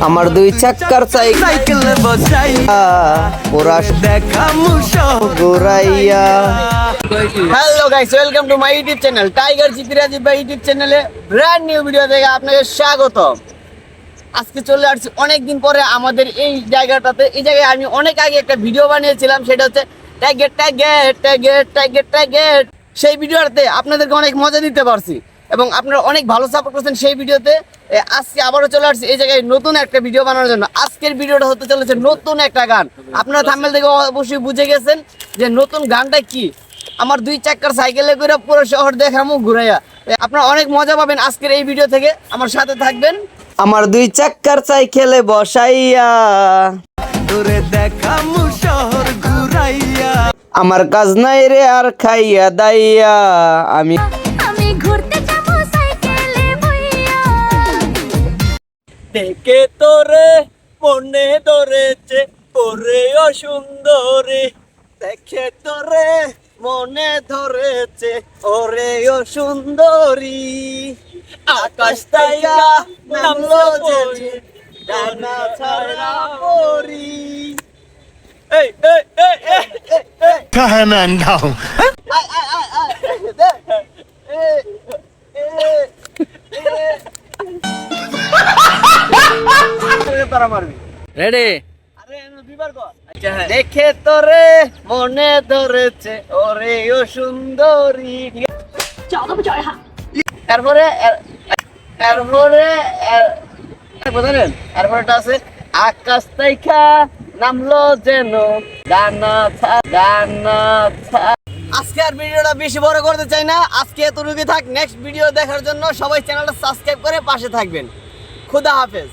আমার দুই চাক্কার সাইকেল বসাইয়া ওরা দেখামু ঘুরাইয়া। Hello guys, welcome to my YouTube channel tiger GP Rajib ভাই ইউটিউব চ্যানেলে ব্র্যান্ড নিউ ভিডিও থেকে আপনাকে স্বাগত। আজকে চলে আসছি অনেকদিন পরে আমাদের এই জায়গাটাতে। এই জায়গায় আমি অনেক আগে একটা ভিডিও বানিয়েছিলাম, সেটা হচ্ছে ট্যাগেট ট্যাগেট ট্যাগেট ট্যাগেট ট্যাগেট। সেই ভিডিওতে আপনাদেরকে অনেক মজা দিতে পারছি এবং আপনারা অনেক ভালো সাপোর্ট করছেন সেই ভিডিওতে। আজকে আবারও চলে আসছি এই জায়গায় নতুন একটা ভিডিও বানানোর জন্য। আজকের ভিডিওটা হতে চলেছে নতুন একটা গান। আপনারা থাম্বনেল থেকে অবশ্যই বুঝে গেছেন যে নতুন গানটা কি। আমার দুই চাক্কার সাইকেলে করে পুরো শহর দেখামু ঘুরাইয়া। আপনারা অনেক মজা পাবেন আজকের এই ভিডিও থেকে, আমার সাথে থাকবেন। আমার দুই চাক্কার সাইকেলে বসাইয়া তোরে দেখামু শহর ঘুরাইয়া, আমার কাজ নাই রে আর খাইয়া দাইয়া, আমি ঘুরতে যাবো সাইকেলে বইয়া। দেখে তোরে মনে ধরেছে ওরে ও সুন্দরী, দেখে তোরে মনে ধরেছে ওরে ও সুন্দরী, আকাশ তাইয়া নামলো যে ডানা ছাড়া পরি। এই এই এই এই এই Kahanan daw. রেডি? দেখে তোরে মনে ধরেছে ওরে ও সুন্দরী। তারপরে তারপরেটা আছে আকাশ তাইখা নামলো যেন ডানা ডানা। আজকে আর ভিডিওটা বেশি বড় করতে চাই না, আজকে এতটুকুই থাক। নেক্সট ভিডিও দেখার জন্য সবাই চ্যানেলটা সাবস্ক্রাইব করে পাশে থাকবেন। খুদা হাফেজ।